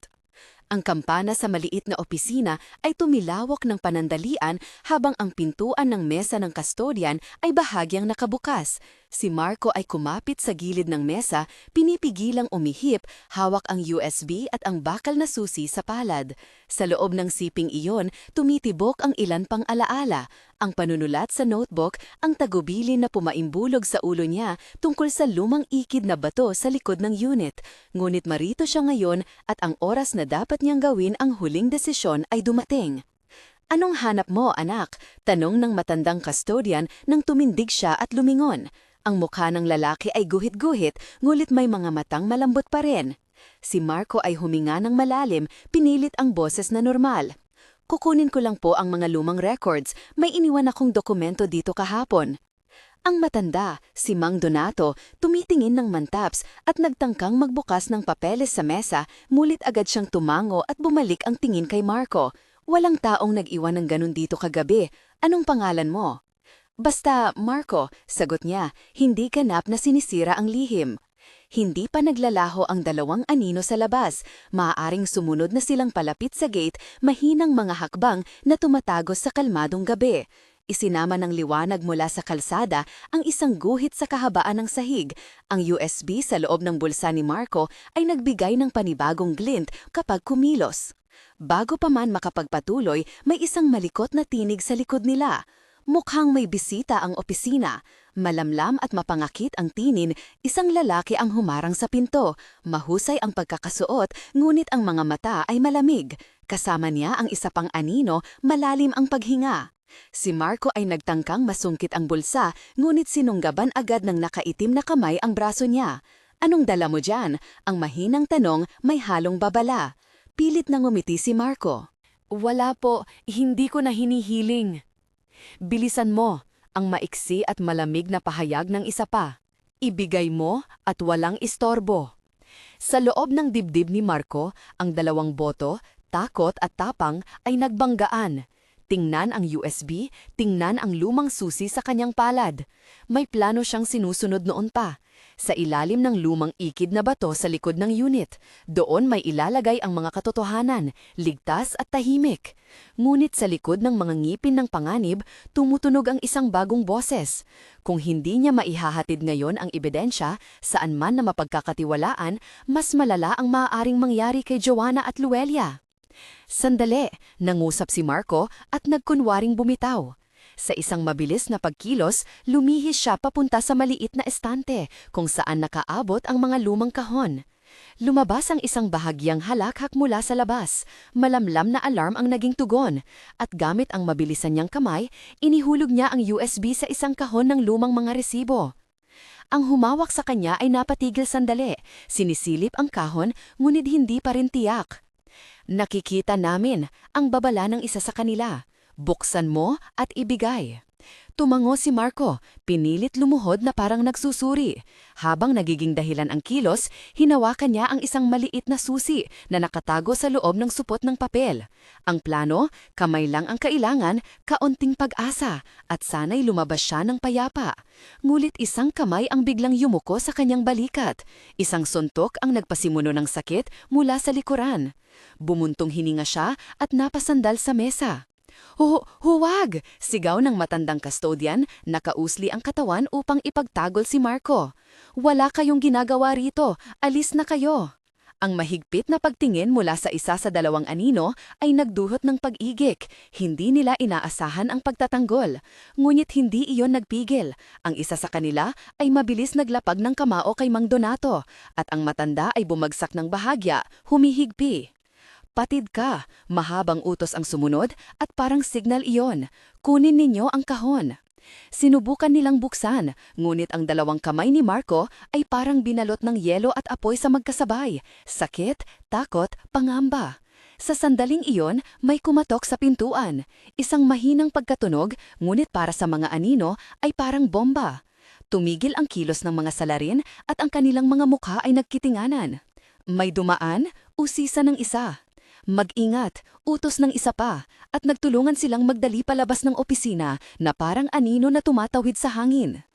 Ang kampana sa maliit na opisina ay tumilawak ng panandalian habang ang pintuan ng mesa ng kustodian ay bahagyang nakabukas. Si Marco ay kumapit sa gilid ng mesa, pinipigilang umihip, hawak ang USB at ang bakal na susi sa palad. Sa loob ng siping iyon, tumitibok ang ilan pang alaala, ang panunulat sa notebook, ang tagubilin na pumaimbulog sa ulo niya tungkol sa lumang ikid na bato sa likod ng unit. Ngunit marito siya ngayon at ang oras na dapat niyang gawin ang huling desisyon ay dumating. "Anong hanap mo, anak?" tanong ng matandang custodian nang tumindig siya at lumingon. Ang mukha ng lalaki ay guhit-guhit, ngulit may mga matang malambot pa rin. Si Marco ay huminga ng malalim, pinilit ang boses na normal. "Kukunin ko lang po ang mga lumang records, may iniwan akong dokumento dito kahapon." Ang matanda, si Mang Donato, tumitingin ng mantaps at nagtangkang magbukas ng papeles sa mesa, mulit agad siyang tumango at bumalik ang tingin kay Marco. "Walang taong nag-iwan ng ganun dito kagabi. Anong pangalan mo?" "Basta, Marco," sagot niya, hindi ganap na sinisira ang lihim. Hindi pa naglalaho ang 2 anino sa labas. Maaaring sumunod na silang palapit sa gate, mahinang mga hakbang na tumatagos sa kalmadong gabi. Isinama ng liwanag mula sa kalsada ang isang guhit sa kahabaan ng sahig. Ang USB sa loob ng bulsa ni Marco ay nagbigay ng panibagong glint kapag kumilos. Bago pa man makapagpatuloy, may isang malikot na tinig sa likod nila. Mukhang may bisita ang opisina. Malamlam at mapangakit ang tinin, isang lalaki ang humarang sa pinto. Mahusay ang pagkakasuot, ngunit ang mga mata ay malamig. Kasama niya ang isa pang anino, malalim ang paghinga. Si Marco ay nagtangkang masungkit ang bulsa, ngunit sinunggaban agad ng nakaitim na kamay ang braso niya. "Anong dala mo dyan?" Ang mahinang tanong may halong babala. Pilit na ngumiti si Marco. "Wala po, hindi ko na hinihiling." "Bilisan mo," ang maiksi at malamig na pahayag ng isa pa. "Ibigay mo at walang istorbo." Sa loob ng dibdib ni Marco, ang 2 boto, takot at tapang, ay nagbanggaan. Tingnan ang USB, tingnan ang lumang susi sa kanyang palad. May plano siyang sinusunod noon pa. Sa ilalim ng lumang ikid na bato sa likod ng unit, doon may ilalagay ang mga katotohanan, ligtas at tahimik. Ngunit sa likod ng mga ngipin ng panganib, tumutunog ang isang bagong boses. Kung hindi niya maihahatid ngayon ang ebidensya, saan man na mapagkakatiwalaan, mas malala ang maaaring mangyari kay Joanna at Luelia. Sandali, nangusap si Marco at nagkunwaring bumitaw. Sa isang mabilis na pagkilos, lumihis siya papunta sa maliit na estante kung saan nakaabot ang mga lumang kahon. Lumabas ang isang bahagyang halakhak mula sa labas. Malamlam na alarm ang naging tugon, at gamit ang mabilisan niyang kamay, inihulog niya ang USB sa isang kahon ng lumang mga resibo. Ang humawak sa kanya ay napatigil sandali. Sinisilip ang kahon, ngunit hindi pa rin tiyak. Nakikita namin ang babala ng isa sa kanila. Buksan mo at ibigay. Tumango si Marco, pinilit lumuhod na parang nagsusuri. Habang nagiging dahilan ang kilos, hinawakan niya ang isang maliit na susi na nakatago sa loob ng supot ng papel. Ang plano, kamay lang ang kailangan, kaunting pag-asa, at sana'y lumabas siya ng payapa. Ngulit isang kamay ang biglang yumuko sa kanyang balikat. Isang suntok ang nagpasimuno ng sakit mula sa likuran. Bumuntong hininga siya at napasandal sa mesa. Huwag! Sigaw ng matandang custodian, nakausli ang katawan upang ipagtagol si Marco. Wala kayong ginagawa rito, alis na kayo. Ang mahigpit na pagtingin mula sa isa sa dalawang anino ay nagduhot ng pag-igik. Hindi nila inaasahan ang pagtatanggol. Ngunit hindi iyon nagpigil. Ang isa sa kanila ay mabilis naglapag ng kamao kay Mang Donato, at ang matanda ay bumagsak ng bahagya, humihigpi. Patid ka, mahabang utos ang sumunod at parang signal iyon. Kunin ninyo ang kahon. Sinubukan nilang buksan, ngunit ang dalawang kamay ni Marco ay parang binalot ng yelo at apoy sa magkasabay. Sakit, takot, pangamba. Sa sandaling iyon, may kumatok sa pintuan. Isang mahinang pagkatunog, ngunit para sa mga anino ay parang bomba. Tumigil ang kilos ng mga salarin at ang kanilang mga mukha ay nagkitinganan. May dumaan, usisa ng isa. Mag-ingat, utos ng isa pa, at nagtulungan silang magdali palabas ng opisina na parang anino na tumatawid sa hangin.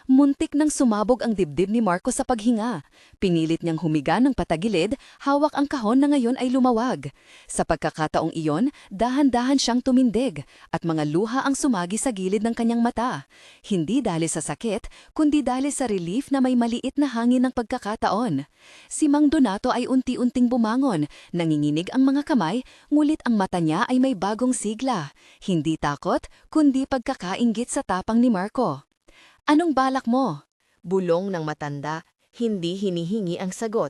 Muntik nang sumabog ang dibdib ni Marco sa paghinga. Pinilit niyang humiga ng patagilid, hawak ang kahon na ngayon ay lumawag. Sa pagkakataong iyon, dahan-dahan siyang tumindig, at mga luha ang sumagi sa gilid ng kanyang mata. Hindi dahil sa sakit, kundi dahil sa relief na may maliit na hangin ng pagkakataon. Si Mang Donato ay unti-unting bumangon, nanginginig ang mga kamay, ngulit ang mata niya ay may bagong sigla. Hindi takot, kundi pagkakainggit sa tapang ni Marco. Anong balak mo? Bulong ng matanda, hindi hinihingi ang sagot.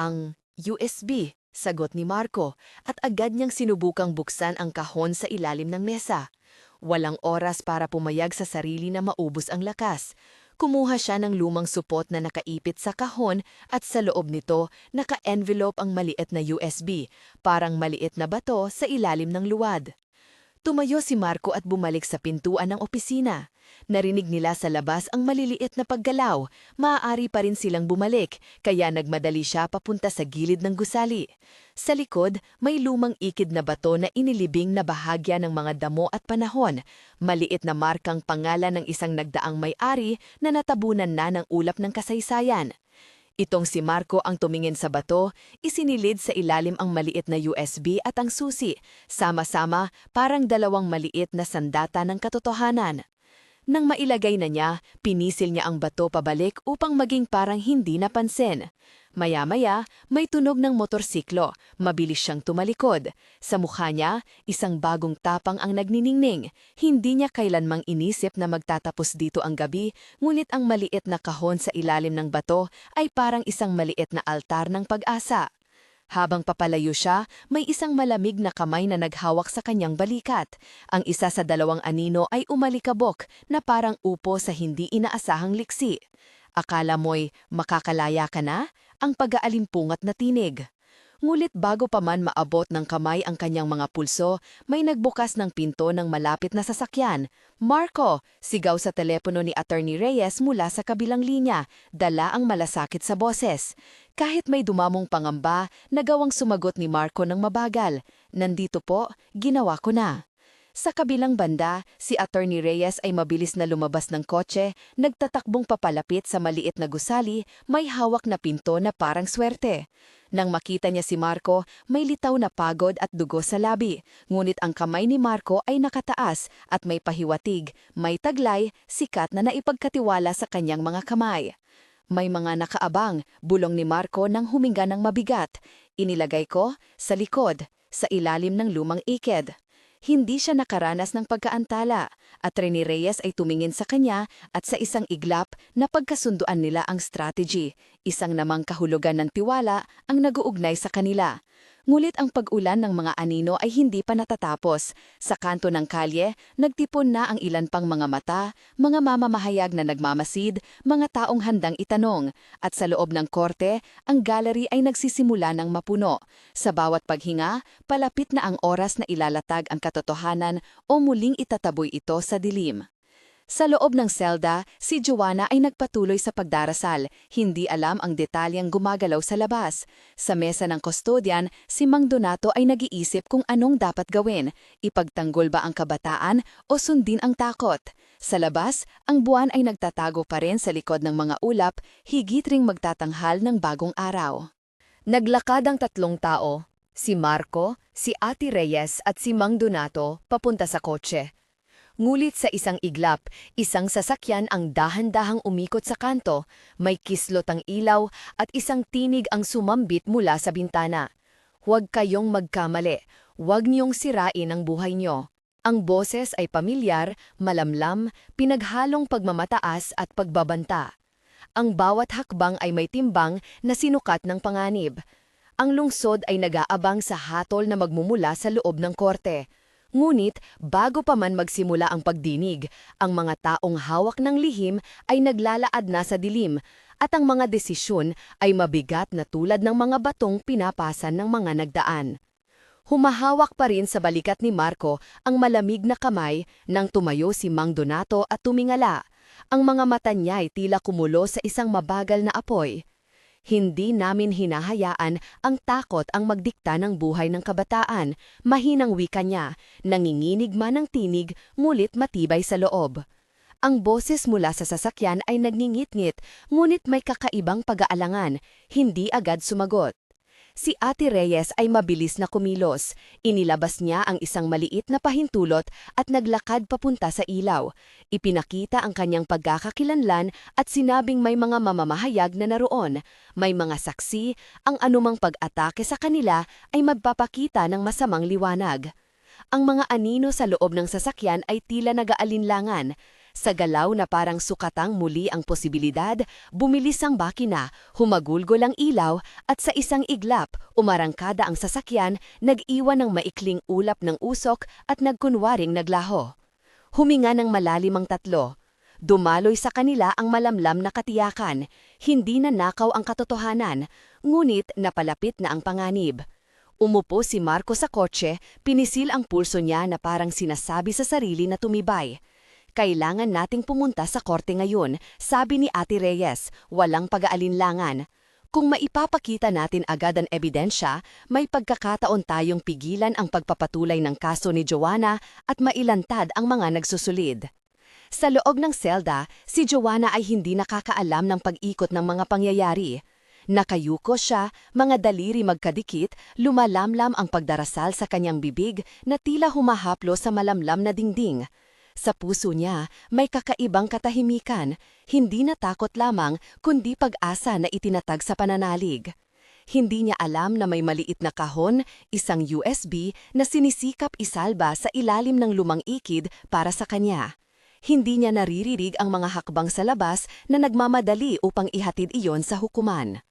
Ang USB, sagot ni Marco, at agad niyang sinubukang buksan ang kahon sa ilalim ng mesa. Walang oras para pumayag sa sarili na maubos ang lakas. Kumuha siya ng lumang supot na nakaipit sa kahon at sa loob nito naka-envelope ang maliit na USB, parang maliit na bato sa ilalim ng luwad. Tumayo si Marco at bumalik sa pintuan ng opisina. Narinig nila sa labas ang maliliit na paggalaw. Maaari pa rin silang bumalik, kaya nagmadali siya papunta sa gilid ng gusali. Sa likod, may lumang ikid na bato na inilibing na bahagya ng mga damo at panahon. Maliit na markang pangalan ng isang nagdaang may-ari na natabunan na ng ulap ng kasaysayan. Itong si Marco ang tumingin sa bato, isinilid sa ilalim ang maliit na USB at ang susi, sama-sama parang dalawang maliit na sandata ng katotohanan. Nang mailagay na niya, pinisil niya ang bato pabalik upang maging parang hindi napansin. Maya-maya, may tunog ng motorsiklo, mabilis siyang tumalikod. Sa mukha niya, isang bagong tapang ang nagniningning. Hindi niya kailanmang inisip na magtatapos dito ang gabi, ngunit ang maliit na kahon sa ilalim ng bato ay parang isang maliit na altar ng pag-asa. Habang papalayo siya, may isang malamig na kamay na naghawak sa kanyang balikat. Ang isa sa dalawang anino ay umalikabok na parang upo sa hindi inaasahang liksi. Akala mo'y makakalaya ka na? Ang pag-aalimpungat na tinig. Ngulit bago pa man maabot ng kamay ang kanyang mga pulso, may nagbukas ng pinto ng malapit na sasakyan. "Marco!" Sigaw sa telepono ni Attorney Reyes mula sa kabilang linya, dala ang malasakit sa boses. Kahit may dumamong pangamba, nagawang sumagot ni Marco ng mabagal. "Nandito po, ginawa ko na." Sa kabilang banda, si Attorney Reyes ay mabilis na lumabas ng kotse, nagtatakbong papalapit sa maliit na gusali, may hawak na pinto na parang swerte. Nang makita niya si Marco, may litaw na pagod at dugo sa labi, ngunit ang kamay ni Marco ay nakataas at may pahiwatig, may taglay, sikat na naipagkatiwala sa kanyang mga kamay. May mga nakaabang, bulong ni Marco nang huminga ng mabigat. Inilagay ko sa likod, sa ilalim ng lumang iked. Hindi siya nakaranas ng pagkaantala, at Attorney Reyes ay tumingin sa kanya at sa isang iglap na pagkasunduan nila ang strategy, isang namang kahulugan ng tiwala ang naguugnay sa kanila. Ngulit ang pag-ulan ng mga anino ay hindi pa natatapos. Sa kanto ng kalye, nagtipon na ang ilan pang mga mata, mga mamamahayag na nagmamasid, mga taong handang itanong. At sa loob ng korte, ang gallery ay nagsisimula ng mapuno. Sa bawat paghinga, palapit na ang oras na ilalatag ang katotohanan o muling itataboy ito sa dilim. Sa loob ng selda, si Joanna ay nagpatuloy sa pagdarasal, hindi alam ang detalyeng gumagalaw sa labas. Sa mesa ng kustodyan, si Mang Donato ay nag-iisip kung anong dapat gawin, ipagtanggol ba ang kabataan o sundin ang takot. Sa labas, ang buwan ay nagtatago pa rin sa likod ng mga ulap, higit ring magtatanghal ng bagong araw. Naglakad ang tatlong tao, si Marco, si Ate Reyes at si Mang Donato, papunta sa kotse. Ngulit sa isang iglap, isang sasakyan ang dahan-dahang umikot sa kanto, may kislot ang ilaw at isang tinig ang sumambit mula sa bintana. Huwag kayong magkamali, huwag niyong sirain ang buhay niyo. Ang boses ay pamilyar, malamlam, pinaghalong pagmamataas at pagbabanta. Ang bawat hakbang ay may timbang na sinukat ng panganib. Ang lungsod ay nag-aabang sa hatol na magmumula sa loob ng korte. Ngunit, bago pa man magsimula ang pagdinig, ang mga taong hawak ng lihim ay naglalaad na sa dilim, at ang mga desisyon ay mabigat na tulad ng mga batong pinapasan ng mga nagdaan. Humahawak pa rin sa balikat ni Marco ang malamig na kamay nang tumayo si Mang Donato at tumingala. Ang mga mata niya ay tila kumulo sa isang mabagal na apoy. Hindi namin hinahayaan ang takot ang magdikta ng buhay ng kabataan, mahinang wika niya, nanginginig man ang tinig, ngulit matibay sa loob. Ang boses mula sa sasakyan ay nagngingit-ngit, ngunit may kakaibang pag-aalangan, hindi agad sumagot. Si Ate Reyes ay mabilis na kumilos. Inilabas niya ang isang maliit na pahintulot at naglakad papunta sa ilaw. Ipinakita ang kanyang pagkakakilanlan at sinabing may mga mamamahayag na naroon. May mga saksi, ang anumang pag-atake sa kanila ay magpapakita ng masamang liwanag. Ang mga anino sa loob ng sasakyan ay tila nag-aalinlangan. Sa galaw na parang sukatang muli ang posibilidad, bumilis ang bakina, humagulgol ang ilaw at sa isang iglap, umarangkada ang sasakyan, nag-iwan ng maikling ulap ng usok at nagkunwaring naglaho. Huminga ng malalim ang tatlo. Dumaloy sa kanila ang malamlam na katiyakan, hindi na nakaw ang katotohanan, ngunit napalapit na ang panganib. Umupo si Marco sa kotse, pinisil ang pulso niya na parang sinasabi sa sarili na tumibay. Kailangan nating pumunta sa korte ngayon, sabi ni Ate Reyes, walang pag-aalinlangan. Kung maipapakita natin agad ang ebidensya, may pagkakataon tayong pigilan ang pagpapatuloy ng kaso ni Joanna at mailantad ang mga nagsusulid. Sa loob ng selda, si Joanna ay hindi nakakaalam ng pag-ikot ng mga pangyayari. Nakayuko siya, mga daliri magkadikit, lumalamlam ang pagdarasal sa kanyang bibig na tila humahaplo sa malamlam na dingding. Sa puso niya, may kakaibang katahimikan, hindi na takot lamang kundi pag-asa na itinatag sa pananalig. Hindi niya alam na may maliit na kahon, isang USB na sinisikap isalba sa ilalim ng lumang ikid para sa kanya. Hindi niya naririnig ang mga hakbang sa labas na nagmamadali upang ihatid iyon sa hukuman.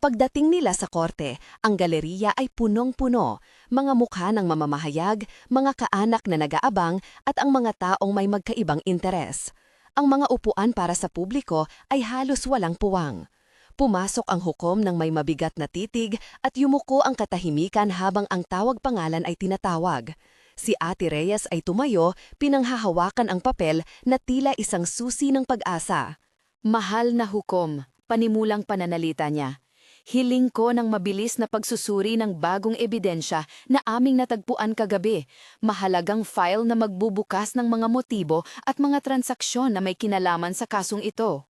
Pagdating nila sa korte, ang galeriya ay punong-puno, mga mukha ng mamamahayag, mga kaanak na nag-aabang at ang mga taong may magkaibang interes. Ang mga upuan para sa publiko ay halos walang puwang. Pumasok ang hukom ng may mabigat na titig at yumuko ang katahimikan habang ang tawag pangalan ay tinatawag. Si Ate Reyes ay tumayo, pinanghahawakan ang papel na tila isang susi ng pag-asa. Mahal na hukom, panimulang pananalita niya. Hiling ko ng mabilis na pagsusuri ng bagong ebidensya na aming natagpuan kagabi. Mahalagang file na magbubukas ng mga motibo at mga transaksyon na may kinalaman sa kasong ito.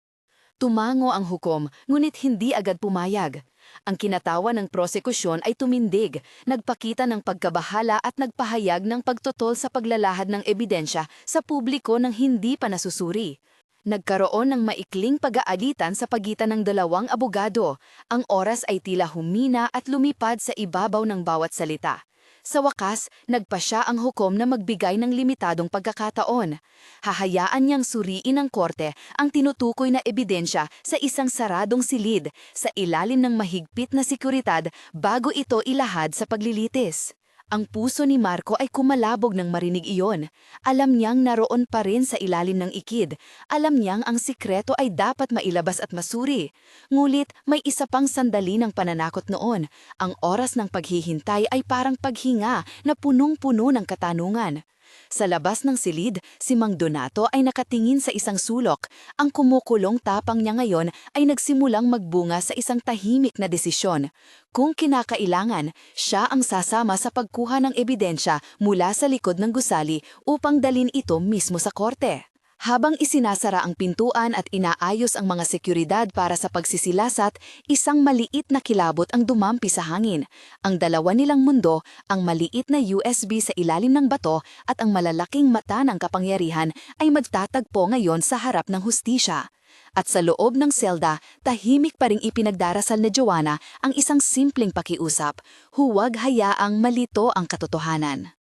Tumango ang hukom, ngunit hindi agad pumayag. Ang kinatawa ng prosekusyon ay tumindig, nagpakita ng pagkabahala at nagpahayag ng pagtutol sa paglalahad ng ebidensya sa publiko ng hindi pa nasusuri. Nagkaroon ng maikling pag-aalitan sa pagitan ng dalawang abogado. Ang oras ay tila humina at lumipad sa ibabaw ng bawat salita. Sa wakas, nagpasya ang hukom na magbigay ng limitadong pagkakataon. Hahayaan niyang suriin ng korte ang tinutukoy na ebidensya sa isang saradong silid sa ilalim ng mahigpit na seguridad bago ito ilahad sa paglilitis. Ang puso ni Marco ay kumalabog nang marinig iyon. Alam niyang naroon pa rin sa ilalim ng ikid. Alam niyang ang sikreto ay dapat mailabas at masuri. Ngulit, may isa pang sandali ng pananakot noon. Ang oras ng paghihintay ay parang paghinga na punong-puno ng katanungan. Sa labas ng silid, si Mang Donato ay nakatingin sa isang sulok. Ang kumukulong tapang niya ngayon ay nagsimulang magbunga sa isang tahimik na desisyon. Kung kinakailangan, siya ang sasama sa pagkuha ng ebidensya mula sa likod ng gusali upang dalhin ito mismo sa korte. Habang isinasara ang pintuan at inaayos ang mga seguridad para sa pagsisilasat, isang maliit na kilabot ang dumampi sa hangin. Ang dalawa nilang mundo, ang maliit na USB sa ilalim ng bato at ang malalaking mata ng kapangyarihan ay magtatagpo ngayon sa harap ng hustisya. At sa loob ng selda, tahimik pa ring ipinagdarasal ni Joanna ang isang simpleng pakiusap, huwag hayaang malito ang katotohanan.